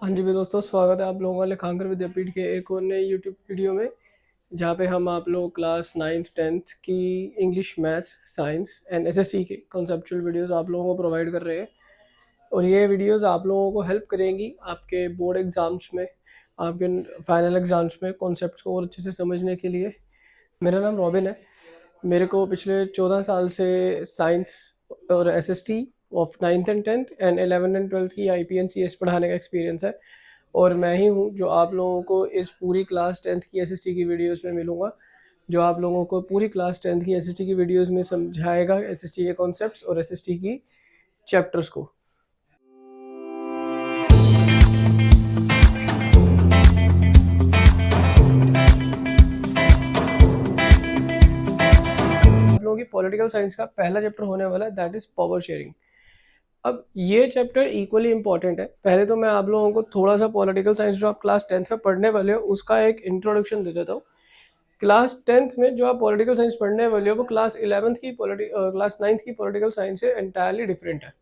हाँ जी, मेरे दोस्तों स्वागत है आप लोगों का लेखांकर विद्यापीठ के एक और नए यूट्यूब वीडियो में, जहाँ पे हम आप लोग क्लास 9th 10th की English, maths, science and SST के कॉन्सेप्चुअल वीडियोस आप लोगों को प्रोवाइड कर रहे हैं। और ये वीडियोस आप लोगों को हेल्प करेंगी आपके बोर्ड एग्ज़ाम्स में, आपके फाइनल एग्ज़ाम्स में कॉन्सेप्ट्स को और अच्छे से समझने के लिए। मेरा नाम रॉबिन है। मेरे को पिछले 14 साल से साइंस और SST of 9th and 10th and 11th and 12th की आईपी एंड सीएस पढ़ाने का एक्सपीरियंस है। और मैं ही हूँ जो आप लोगों को इस पूरी क्लास 10th की एसएसटी की वीडियोस में मिलूँगा, जो आप लोगों को पूरी क्लास 10th की एसएसटी की वीडियोस में समझाएगा एसएसटी के कॉन्सेप्ट्स और एसएसटी की चैप्टर्स को। आप लोगों की पॉलिटिकल साइंस का पहला चैप्टर होने वाला है, दैट इज़ पावर शेयरिंग। अब ये चैप्टर इक्वली इम्पॉर्टेंट है। पहले तो मैं आप लोगों को थोड़ा सा पॉलिटिकल साइंस जो आप क्लास 10th में पढ़ने वाले हो उसका एक इंट्रोडक्शन दे देता हूँ। क्लास 10th में जो आप पॉलिटिकल साइंस पढ़ने वाले हो वो क्लास 9th की पॉलिटिकल साइंस से एंटायरली डिफरेंट है।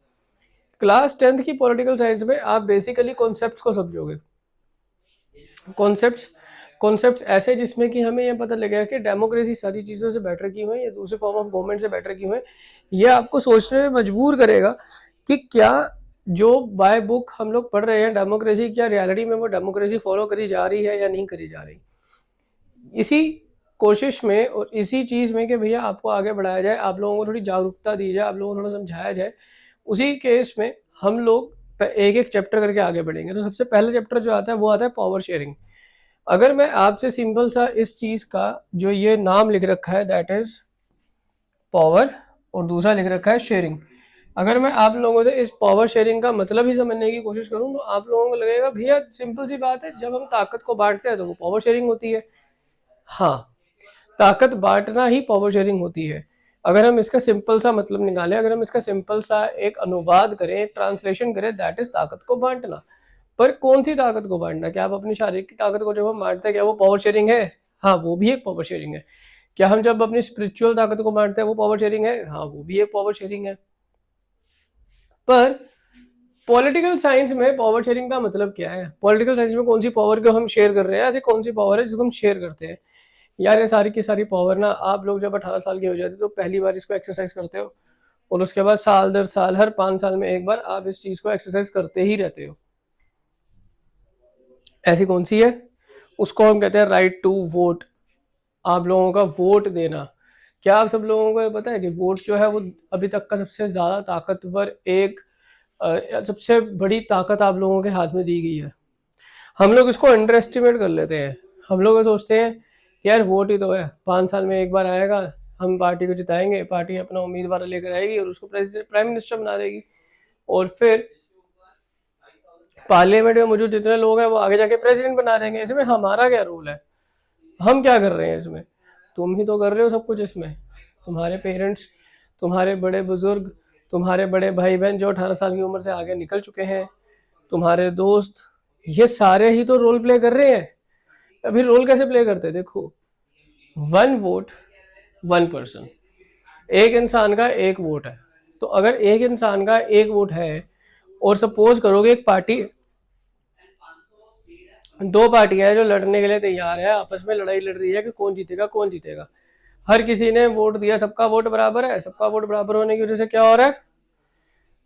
क्लास 10th की पॉलिटिकल साइंस में आप बेसिकली कॉन्सेप्ट्स को समझोगे। कॉन्सेप्ट्स ऐसे जिसमें कि हमें यह पता लगेगा कि डेमोक्रेसी सारी चीज़ों से बेटर की हुई है या दूसरे फॉर्म ऑफ गवर्नमेंट से बेटर की हुई है। यह आपको सोचने में मजबूर करेगा कि क्या जो बाय बुक हम लोग पढ़ रहे हैं डेमोक्रेसी, क्या रियलिटी में वो डेमोक्रेसी फॉलो करी जा रही है या नहीं करी जा रही। इसी कोशिश में और इसी चीज़ में कि भैया आपको आगे बढ़ाया जाए, आप लोगों को थोड़ी जागरूकता दी जाए, आप लोगों को थोड़ा समझाया जाए, उसी केस में हम लोग एक एक चैप्टर करके आगे बढ़ेंगे। तो सबसे पहला चैप्टर जो आता है वो आता है पावर शेयरिंग। अगर मैं आपसे सिंपल सा इस चीज़ का जो ये नाम लिख रखा है दैट इज पावर और दूसरा लिख रखा है शेयरिंग, अगर मैं आप लोगों से इस पावर शेयरिंग का मतलब ही समझने की कोशिश करूं तो आप लोगों को लगेगा भैया सिंपल सी बात है, जब हम ताकत को बांटते हैं तो वो पावर शेयरिंग होती है। हाँ, ताकत बांटना ही पावर शेयरिंग होती है। अगर हम इसका सिंपल सा मतलब निकालें, अगर हम इसका सिंपल सा एक अनुवाद करें, एक ट्रांसलेशन करें, दैट इज ताकत को बांटना। पर कौन सी ताकत को बांटना? क्या आप अपनी शारीरिक ताकत को जब हम बांटते हैं क्या वो पावर शेयरिंग है? हाँ, वो भी एक पावर शेयरिंग है। क्या हम जब अपनी स्पिरिचुअल ताकत को बांटते हैं वो पावर शेयरिंग है? हाँ, वो भी एक पावर शेयरिंग है। पर पॉलिटिकल साइंस में पावर शेयरिंग का मतलब क्या है? पॉलिटिकल साइंस में कौन सी पावर को हम शेयर कर रहे हैं? ऐसी कौन सी पावर है जिसको हम शेयर करते हैं? यार ये सारी की सारी पावर ना, आप लोग जब 18 साल के हो जाते हो तो पहली बार इसको एक्सरसाइज करते हो और उसके बाद साल दर साल हर 5 साल में एक बार आप इस चीज को एक्सरसाइज करते ही रहते हो। ऐसी कौन सी है? उसको हम कहते हैं राइट टू वोट। आप लोगों का वोट देना। क्या आप सब लोगों को ये पता है कि वोट जो है वो अभी तक का सबसे ज्यादा ताकतवर एक सबसे बड़ी ताकत आप लोगों के हाथ में दी गई है। हम लोग इसको अंडर एस्टिमेट कर लेते हैं। हम लोग सोचते हैं कि यार वोट ही तो है, 5 साल में एक बार आएगा, हम पार्टी को जिताएंगे, पार्टी अपना उम्मीदवार लेकर आएगी और उसको प्राइम मिनिस्टर बना देगी। और फिर पार्लियामेंट में मौजूद जितने लोग हैं वो आगे जाके प्रेसिडेंट बना देंगे। इसमें हमारा क्या रोल है? हम क्या कर रहे हैं इसमें? तुम ही तो कर रहे हो सब कुछ इसमें। तुम्हारे पेरेंट्स, तुम्हारे बड़े बुजुर्ग, तुम्हारे बड़े भाई बहन जो 18 साल की उम्र से आगे निकल चुके हैं, तुम्हारे दोस्त, ये सारे ही तो रोल प्ले कर रहे हैं। अभी रोल कैसे प्ले करते हैं देखो, 1 वोट 1 पर्सन, एक इंसान का एक वोट है। तो अगर एक इंसान का एक वोट है और सपोज करोगे एक पार्टी, दो पार्टियां हैं जो लड़ने के लिए तैयार है, आपस में लड़ाई लड़ रही है कि कौन जीतेगा कौन जीतेगा। हर किसी ने वोट दिया, सबका वोट बराबर है। सबका वोट बराबर होने की वजह से क्या हो रहा है?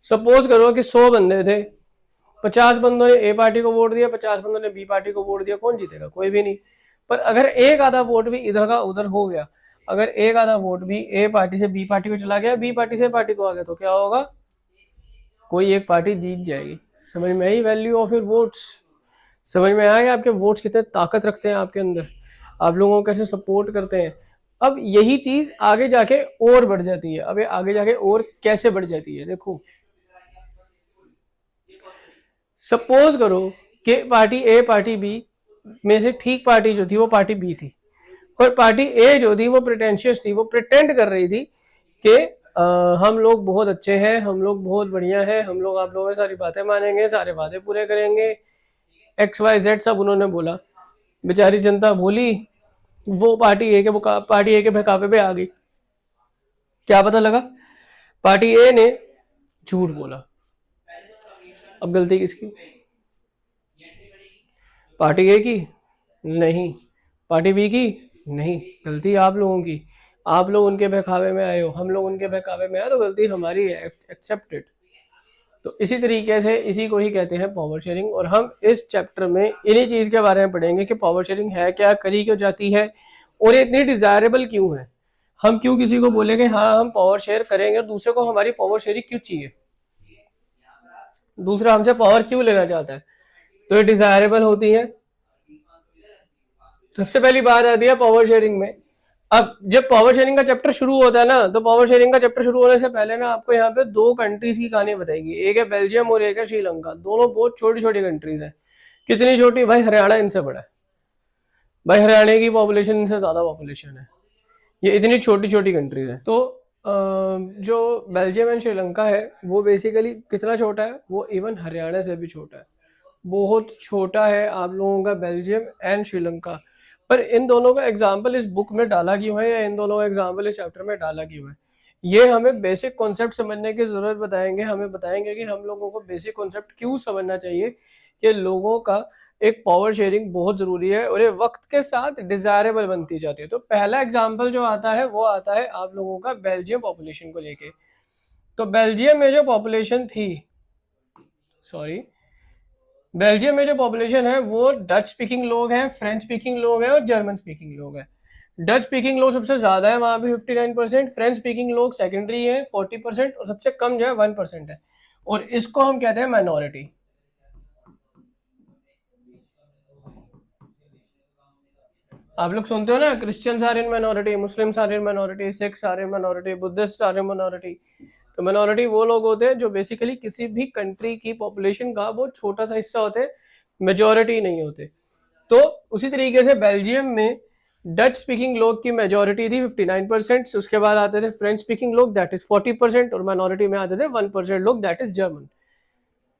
सपोज करो कि 100 बंदे थे, 50 बंदों ने ए पार्टी को वोट दिया, 50 बंदों ने बी पार्टी को वोट दिया, कौन जीतेगा? कोई भी नहीं। पर अगर एक आधा वोट भी इधर का उधर हो गया, अगर एक आधा वोट भी ए पार्टी से बी पार्टी को चला गया, बी पार्टी से पार्टी को आ गया, तो क्या होगा? कोई एक पार्टी जीत जाएगी। समझ में I value of your votes? समझ में आया कि आपके वोट्स कितने ताकत रखते हैं आपके अंदर, आप लोगों को कैसे सपोर्ट करते हैं। अब यही चीज आगे जाके और बढ़ जाती है। अब ये आगे जाके और कैसे बढ़ जाती है देखो, सपोज करो कि पार्टी ए पार्टी बी में से ठीक पार्टी जो थी वो पार्टी बी थी, और पार्टी ए जो थी वो प्रिटेंशियस थी, वो प्रिटेंड कर रही थी कि हम लोग बहुत अच्छे हैं, हम लोग बहुत बढ़िया हैं, हम लोग आप लोगों की सारी बातें मानेंगे, सारे वादे पूरे करेंगे, एक्स वाई जेड सब उन्होंने बोला। बेचारी जनता बोली, वो पार्टी ए के बहकावे पे आ गई। क्या पता लगा? पार्टी ए ने झूठ बोला। अब गलती किसकी? पार्टी ए की नहीं, पार्टी बी की नहीं, गलती आप लोगों की। आप लोग उनके बहकावे में आए हो, हम लोग उनके बहकावे में आए, तो गलती हमारी है, एक्सेप्टेड। तो इसी तरीके से इसी को ही कहते हैं पावर शेयरिंग। और हम इस चैप्टर में इन्हीं चीज के बारे में पढ़ेंगे कि पावर शेयरिंग है क्या, करी क्यों जाती है, और ये इतनी डिजायरेबल क्यों है। हम क्यों किसी को बोलेंगे हाँ हम पावर शेयर करेंगे, और दूसरे को हमारी पावर शेयरिंग क्यों चाहिए, दूसरा हमसे पावर क्यों लेना चाहता है, तो ये डिजायरेबल होती है। सबसे पहली बात आती है पावर शेयरिंग में। अब जब पावर शेयरिंग का चैप्टर शुरू होता है ना, तो पावर शेयरिंग का चैप्टर शुरू होने से पहले ना आपको यहाँ पे दो कंट्रीज की कहानी बताएगी, एक है बेल्जियम और एक है श्रीलंका। दोनों बहुत छोटी छोटी कंट्रीज हैं। कितनी छोटी भाई, हरियाणा इनसे बड़ा है भाई, हरियाणा की पॉपुलेशन इनसे ज्यादा पॉपुलेशन है। ये इतनी छोटी छोटी कंट्रीज हैं। तो जो बेल्जियम एंड श्रीलंका है वो बेसिकली कितना छोटा है, वो इवन हरियाणा से भी छोटा है, बहुत छोटा है आप लोगों का बेल्जियम एंड श्रीलंका। पर इन दोनों का एग्जाम्पल इस बुक में डाला क्यों है, या इन दोनों का एग्जाम्पल इस चैप्टर में डाला क्यों है, ये हमें बेसिक कॉन्सेप्ट समझने की जरूरत बताएंगे। हमें बताएंगे कि हम लोगों को बेसिक कॉन्सेप्ट क्यों समझना चाहिए, कि लोगों का एक पावर शेयरिंग बहुत जरूरी है और ये वक्त के साथ डिजायरेबल बनती जाती है। तो पहला एग्जाम्पल जो आता है वो आता है आप लोगों का बेल्जियम पॉपुलेशन को लेके। तो बेल्जियम में जो पॉपुलेशन थी, सॉरी, बेल्जियम में जो पॉपुलेशन है वो डच स्पीकिंग लोग हैं, फ्रेंच स्पीकिंग लोग हैं और जर्मन स्पीकिंग लोग हैं। डच स्पीकिंग लोग सबसे ज्यादा है वहां पे 59%, फ्रेंच स्पीकिंग लोग सेकेंडरी है 40%, और सबसे कम जो है 1% है। और इसको हम कहते हैं माइनॉरिटी। आप लोग सुनते हो ना, Christians are in minority, Muslims are in minority, Sikhs are in minority, Buddhist are in minority. तो माइनॉरिटी वो लोग होते हैं जो बेसिकली किसी भी कंट्री की पॉपुलेशन का बहुत छोटा सा हिस्सा होते हैं, मेजोरिटी नहीं होते। तो उसी तरीके से बेल्जियम में डच स्पीकिंग लोग की मेजोरिटी थी 59%, उसके बाद आते थे फ्रेंच स्पीकिंग लोग दैट इज 40%, और माइनॉरिटी में आते थे 1% लोग दैट इज जर्मन।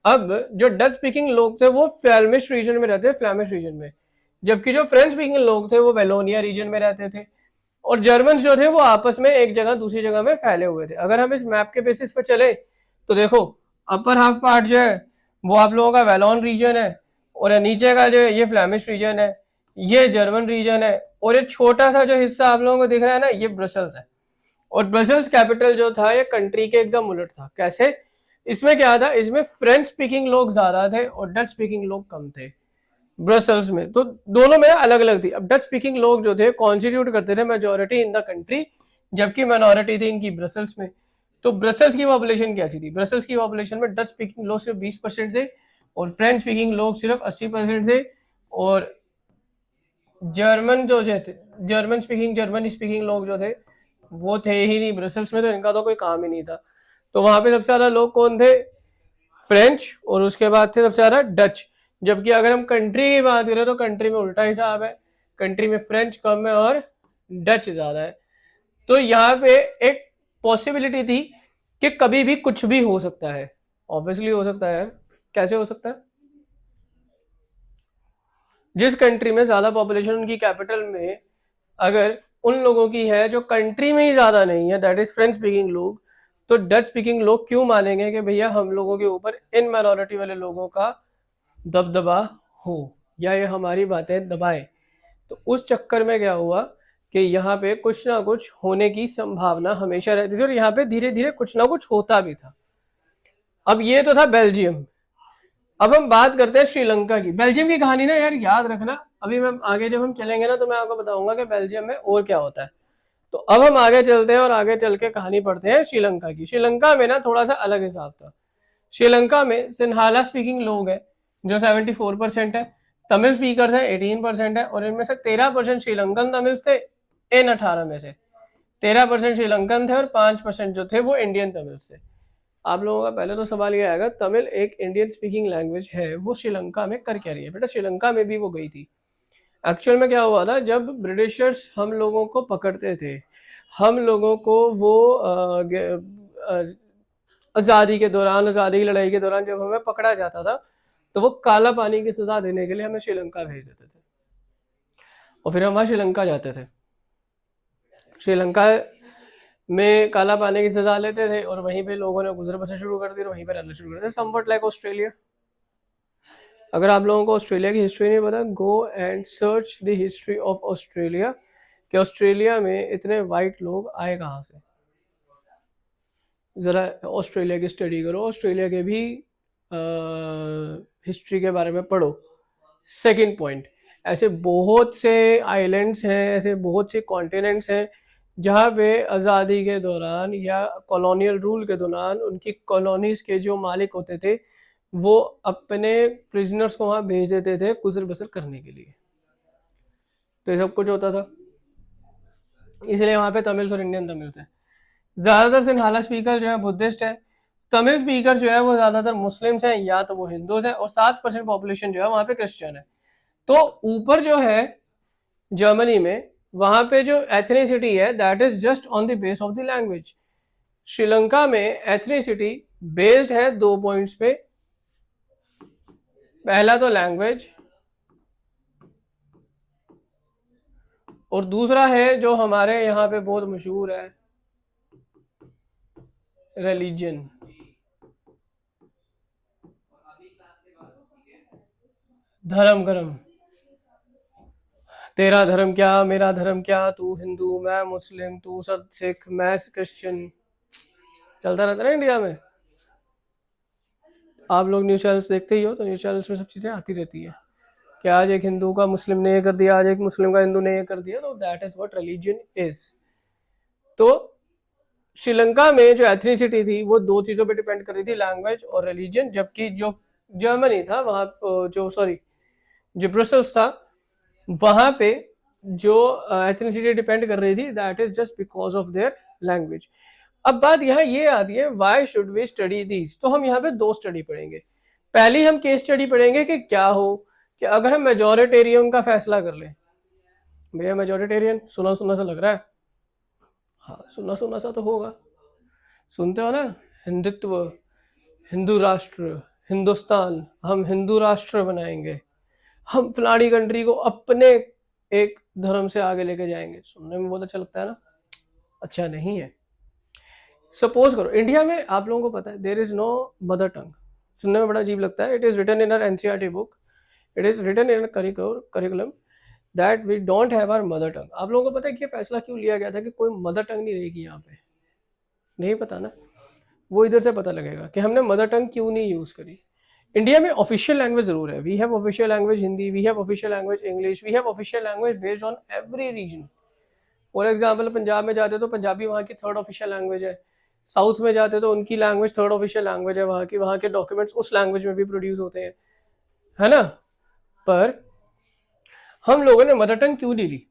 अब जो डच स्पीकिंग लोग थे वो फ्लैमिश रीजन में रहते थे, फ्लैमिश रीजन में, जबकि जो फ्रेंच स्पीकिंग लोग थे वो वेलोनिया रीजन में रहते थे। और जर्मन जो थे वो आपस में एक जगह दूसरी जगह में फैले हुए थे। अगर हम इस मैप के बेसिस पे चले तो देखो, अपर हाफ पार्ट जो है वो आप लोगों का वेलोन रीजन है, और नीचे का जो ये फ्लैमिश रीजन है, ये जर्मन रीजन है, और ये छोटा सा जो हिस्सा आप लोगों को दिख रहा है ना, ये ब्रसल्स है। और ब्रसल्स कैपिटल जो था ये कंट्री के एकदम उलट था। कैसे? इसमें क्या था, इसमें फ्रेंच स्पीकिंग लोग ज्यादा थे और डच स्पीकिंग लोग कम थे ब्रसल्स में। तो दोनों में अलग अलग थी। अब डच स्पीकिंग लोग जो थे कॉन्स्टिट्यूट करते थे मेजोरिटी इन द कंट्री, जबकि माइनॉरिटी थी इनकी ब्रसल्स में। तो ब्रसल्स की पॉपुलेशन कैसी थी, ब्रसल्स की पॉपुलेशन में डच स्पीकिंग लोग सिर्फ 20% थे, और फ्रेंच स्पीकिंग लोग सिर्फ 80% थे, और जर्मन जो थे, जर्मन स्पीकिंग लोग जो थे वो थे ही नहीं ब्रसल्स में, तो इनका तो कोई काम ही नहीं था। तो वहां पे सबसे ज्यादा लोग कौन थे, फ्रेंच, और उसके बाद थे सबसे ज्यादा डच। जबकि अगर हम कंट्री की बात करें तो कंट्री में उल्टा हिसाब है, कंट्री में फ्रेंच कम है और डच ज्यादा है। तो यहाँ पे एक पॉसिबिलिटी थी कि कभी भी कुछ भी हो सकता है। ऑब्वियसली हो सकता है यार, कैसे हो सकता है, जिस कंट्री में ज्यादा पॉपुलेशन उनकी कैपिटल में अगर उन लोगों की है जो कंट्री में ही ज्यादा नहीं है, दैट इज फ्रेंच स्पीकिंग लोग, तो डच स्पीकिंग लोग क्यों मानेंगे कि भैया हम लोगों के ऊपर इन माइनॉरिटी वाले लोगों का दबदबा हो, या ये हमारी बातें दबाए। तो उस चक्कर में क्या हुआ कि यहाँ पे कुछ ना कुछ होने की संभावना हमेशा रहती थी, और यहाँ पे धीरे धीरे कुछ ना कुछ होता भी था। अब ये तो था बेल्जियम। अब हम बात करते हैं श्रीलंका की। बेल्जियम की कहानी ना यार याद रखना, अभी मैं आगे जब हम चलेंगे ना तो मैं आपको बताऊंगा कि बेल्जियम में और क्या होता है। तो अब हम आगे चलते हैं और आगे चल के कहानी पढ़ते हैं श्रीलंका की। श्रीलंका में ना थोड़ा सा अलग हिसाब था। श्रीलंका में सिन्हाला स्पीकिंग लोग हैं जो 74% है, तमिल स्पीकर्स हैं 18% है, और इनमें से 13% श्रीलंकन तमिल्स थे। इन 18 में से 13% श्रीलंकन थे और 5% जो थे वो इंडियन तमिल्स थे। आप लोगों का पहले तो सवाल ये आएगा, तमिल एक इंडियन स्पीकिंग लैंग्वेज है, वो श्रीलंका में कर क्या रही है? बेटा श्रीलंका में भी वो गई थी। एक्चुअल में क्या हुआ था, जब ब्रिटिशर्स हम लोगों को पकड़ते थे, हम लोगों को वो आज़ादी के दौरान, आज़ादी की लड़ाई के दौरान जब हमें पकड़ा जाता था तो वो काला पानी की सजा देने के लिए हमें श्रीलंका भेज देते थे, और फिर हम वहाँ श्रीलंका जाते थे। श्रीलंका में काला पानी की सजा लेते थे और वहीं पे लोगों ने गुजर बसर शुरू कर दी और वहीं पर रहना शुरू कर दिया, समवट लाइक ऑस्ट्रेलिया। अगर आप लोगों को ऑस्ट्रेलिया की हिस्ट्री नहीं पता, go and search the history of Australia, कि ऑस्ट्रेलिया में इतने वाइट लोग आए कहाँ से। ज़रा ऑस्ट्रेलिया की स्टडी करो, ऑस्ट्रेलिया के भी हिस्ट्री के बारे में पढ़ो। सेकंड पॉइंट, ऐसे बहुत से आइलैंड्स हैं, ऐसे बहुत से कॉन्टिनेंट्स हैं जहाँ पे आज़ादी के दौरान या कॉलोनियल रूल के दौरान उनकी कॉलोनीज के जो मालिक होते थे वो अपने प्रिजनर्स को वहाँ भेज देते थे गुजर बसर करने के लिए। तो ये सब कुछ होता था, इसलिए वहाँ पे तमिल्स और इंडियन तमिल्स हैं। ज़्यादातर सिंहाला स्पीकर जो है बुद्धिस्ट है, तमिल स्पीकर जो है वो ज़्यादातर मुस्लिम्स हैं या तो वो हिंदूज हैं, और 7% पॉपुलेशन जो है वहाँ पे क्रिश्चियन है। तो ऊपर जो है जर्मनी में, वहाँ पे जो एथनिसिटी है that is just on the base of the language. Sri Lanka में एथनिसिटी बेस्ड है 2 पॉइंट्स पे। पहला तो लैंग्वेज, और दूसरा है जो हमारे यहाँ पे बहुत मशहूर है, रिलीजन। धर्म कर्म, तेरा धर्म क्या मेरा धर्म क्या, तू हिंदू मैं मुस्लिम, तू सब सिख मैं क्रिश्चियन, चलता रहता है ना इंडिया में। आप लोग न्यूज़ चैनल्स देखते ही हो, तो न्यूज़ चैनल्स में सब चीज़ें आती रहती है कि आज एक हिंदू का मुस्लिम ने ये कर दिया, आज एक मुस्लिम का हिंदू ने ये कर दिया। तो that is what religion is. तो श्रीलंका में जो एथनिसिटी थी वो 2 चीज़ों पे डिपेंड कर रही थी, लैंग्वेज और रिलीजन। जबकि जो जर्मनी था वहाँ, जो सॉरी जो ब्रसल्स था, वहाँ पे जो एथनिसिटी डिपेंड कर रही थी that is just because of their language. अब बात यहाँ ये आती है, why should we study these. तो हम यहाँ पे 2 स्टडी पढ़ेंगे। पहली हम केस स्टडी पढ़ेंगे कि क्या हो कि अगर हम मेजोरिटेरियन का फैसला कर लें। भैया मेजोरिटेरियन सुना सुना सा लग रहा है, हाँ सुना सुना सा तो होगा, सुनते हो ना, हिंदुत्व, हिंदू राष्ट्र, हिंदुस्तान, हम हिंदू राष्ट्र बनाएंगे, हम फलानी कंट्री को अपने एक धर्म से आगे लेके जाएंगे। सुनने में बहुत अच्छा लगता है ना, अच्छा नहीं है। सपोज करो इंडिया में आप लोगों को पता है there is no mother tongue. सुनने में बड़ा अजीब लगता है, it is written in our NCERT book, it is written in curriculum that we don't have our mother tongue. आप लोगों को पता है कि ये फैसला क्यों लिया गया था कि कोई मदर टंग नहीं रहेगी यहाँ पे? नहीं पता ना, वो इधर से पता लगेगा कि हमने मदर टंग क्यों नहीं यूज करी। इंडिया में ऑफिशियल लैंग्वेज जरूर है, we have official language Hindi, we have official language English, we have official language based on every region. For example Punjab में जाते तो पंजाबी वहाँ की 3rd ऑफिशियल लैंग्वेज है, साउथ में जाते तो उनकी लैंग्वेज 3rd ऑफिशियल लैंग्वेज है वहाँ की, वहाँ के डॉक्यूमेंट्स उस लैंग्वेज में भी प्रोड्यूस होते हैं, है ना। पर हम लोगों ने मदर टंग क्यों नहीं ली,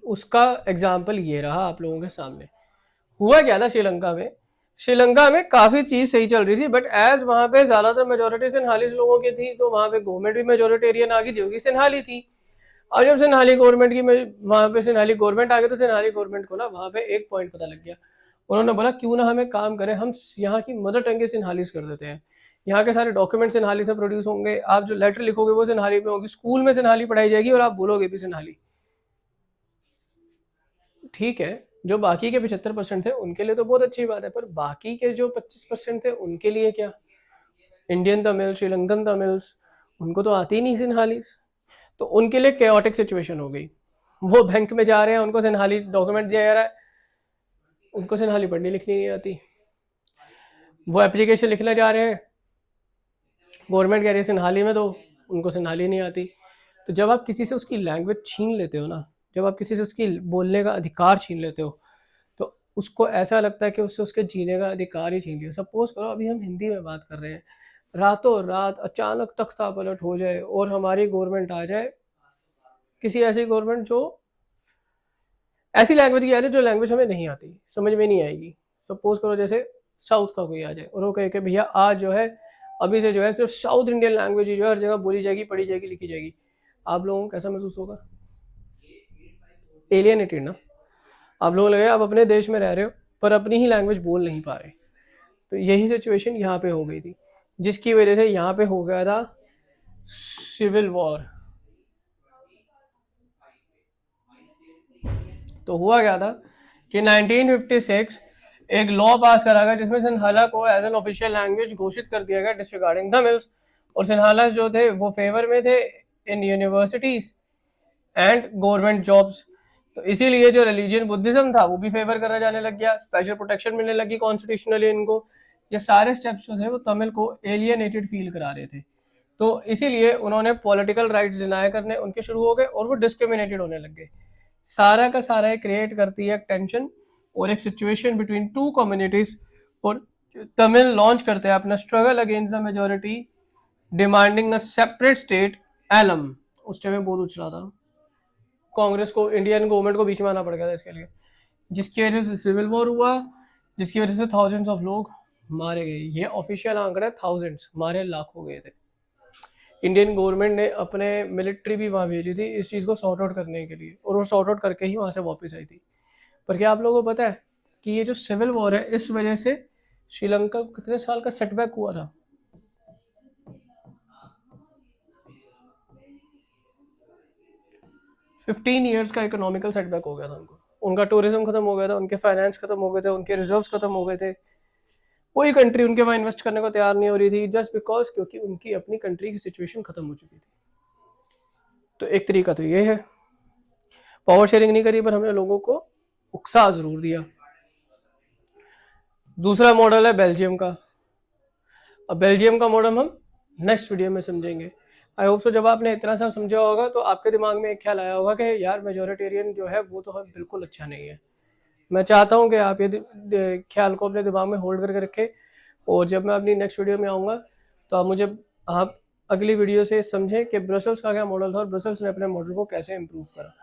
उसका एग्जाम्पल ये रहा आप लोगों के सामने। हुआ क्या था श्रीलंका में, श्रीलंका में काफ़ी चीज़ सही चल रही थी, बट एज वहाँ पे ज़्यादातर मेजोरिटी सिन्हालीस लोगों की थी, तो वहाँ पे गवर्नमेंट भी मेजोरिटेरियन आ गई जो कि सिन्हाली थी। और जब सिन्हाली गवर्नमेंट की वहाँ पे सिन्हाली गवर्नमेंट आ गई, तो सिन्हाली गवर्नमेंट को ना वहाँ पे एक पॉइंट पता लग गया। उन्होंने बोला क्यों ना हमें काम करें, हम यहाँ की मदर टंग सिन्हालीस कर देते हैं, यहाँ के सारे डॉक्यूमेंट सिन्हाली से प्रोड्यूस होंगे, आप जो लेटर लिखोगे वो सिन्हाली में होगी, स्कूल में सिन्हाली पढ़ाई जाएगी और आप बोलोगे भी सिन्हाली। ठीक है, जो बाकी के 75% थे उनके लिए तो बहुत अच्छी बात है, पर बाकी के जो 25% थे उनके लिए क्या? इंडियन तमिल, श्रीलंकन तमिल्स, उनको तो आती नहीं सिन्हालीस, तो उनके लिए केओटिक सिचुएशन हो गई। वो बैंक में जा रहे हैं, उनको सिन्हाली डॉक्यूमेंट दिया जा रहा है, उनको सिन्हाली पढ़नी लिखनी नहीं आती। वो एप्लीकेशन लिखने जा रहे हैं, गवर्नमेंट कह रही है सिन्हाली में, तो उनको सिन्हाली नहीं आती। तो जब आप किसी से उसकी लैंग्वेज छीन लेते हो ना, जब आप किसी से उसकी बोलने का अधिकार छीन लेते हो, तो उसको ऐसा लगता है कि उससे उसके जीने का अधिकार ही छीन लिया। सपोज करो अभी हम हिंदी में बात कर रहे हैं, रातों रात अचानक तख्ता पलट हो जाए और हमारी गवर्नमेंट आ जाए, किसी ऐसी गवर्नमेंट जो ऐसी लैंग्वेज की आ जाए जो लैंग्वेज हमें नहीं आती, समझ में नहीं आएगी। सपोज करो जैसे साउथ का कोई आ जाए और वो कहे कि भैया आज जो है अभी से जो है सिर्फ साउथ इंडियन लैंग्वेज ही जो है हर जगह बोली जाएगी, पढ़ी जाएगी, लिखी जाएगी। आप लोगों को कैसा महसूस होगा? एलियनेटेड ना। आप लोगों को लगेगा आप अपने देश में रह रहे हो पर अपनी ही लैंग्वेज बोल नहीं पा रहे। तो यही सिचुएशन यहाँ पे हो गई थी, जिसकी वजह से यहाँ पे हो गया था सिविल वॉर। तो हुआ क्या था कि 1956 एक लॉ पास करा गया जिसमें सिंहला को एज एन ऑफिशियल लैंग्वेज घोषित कर दिया गया डिसरिगार्डिंग तमिल्स। और सिन्हालास जो थे वो फेवर में थे इन यूनिवर्सिटीज एंड गवर्नमेंट जॉब्स। तो इसीलिए जो रिलीजियन बुद्धिज्म था वो भी फेवर करा जाने लग गया, स्पेशल प्रोटेक्शन मिलने लगी कॉन्स्टिट्यूशनली इनको। ये सारे स्टेप्स जो थे वो तमिल को एलियनेटेड फील करा रहे थे। तो इसीलिए उन्होंने पॉलिटिकल राइट्स डिनाई करने उनके शुरू हो गए और वो डिस्क्रिमिनेटेड होने लग गए। सारा का सारा क्रिएट करती है टेंशन और एक सिचुएशन बिटवीन टू कम्युनिटीज। और तमिल लॉन्च करते हैं अपना struggle against the majority demanding a separate state Eelam. उस टाइम में बहुत उछला था, कांग्रेस को, इंडियन गवर्नमेंट को बीच में आना पड़ गया था इसके लिए, जिसकी वजह से सिविल वॉर हुआ, जिसकी वजह से थाउजेंड्स ऑफ लोग मारे गए। ये ऑफिशियल आंकड़ा है, थाउजेंड्स, मारे लाखों गए थे। इंडियन गवर्नमेंट ने अपने मिलिट्री भी वहाँ भेजी थी इस चीज़ को सॉर्ट आउट करने के लिए, और वो सॉर्ट आउट करके ही वहाँ से वापस आई थी। पर क्या आप लोगों को पता है कि ये जो सिविल वॉर है इस वजह से श्रीलंका को कितने साल का सेटबैक हुआ था? 15 ईयर्स का इकोनॉमिकल सेटबैक हो गया था उनको। उनका टूरिज्म खत्म हो गया था, उनके फाइनेंस खत्म हो गए थे, उनके रिजर्व्स खत्म हो गए थे। कोई कंट्री उनके वहाँ इन्वेस्ट करने को तैयार नहीं हो रही थी, जस्ट बिकॉज क्योंकि उनकी अपनी कंट्री की सिचुएशन खत्म हो चुकी थी। तो एक तरीका तो ये है, पावर शेयरिंग नहीं करी पर हमने लोगों को उकसा जरूर दिया। दूसरा मॉडल है बेल्जियम का। अब बेल्जियम का मॉडल हम नेक्स्ट वीडियो में समझेंगे। आई होप सो जब आपने इतना सब समझा होगा तो आपके दिमाग में एक ख्याल आया होगा कि यार मेजोरिटेरियन जो है वो तो हम बिल्कुल अच्छा नहीं है। मैं चाहता हूँ कि आप ये ख्याल को अपने दिमाग में होल्ड करके रखें, और जब मैं अपनी नेक्स्ट वीडियो में आऊँगा तो आप अगली वीडियो से समझें कि ब्रसल्स का क्या मॉडल था और ब्रसल्स ने अपने मॉडल को कैसे इम्प्रूव करा।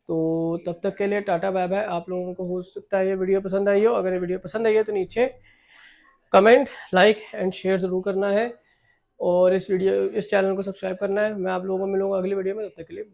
तो तब तक के लिए टाटा बाय बाय। आप लोगों को हो सकता है ये वीडियो पसंद आई हो। अगर ये वीडियो पसंद आई है तो नीचे कमेंट, लाइक एंड शेयर ज़रूर करना है, और इस चैनल को सब्सक्राइब करना है। मैं आप लोगों को मिलूंगा अगली वीडियो में, तब तक के लिए।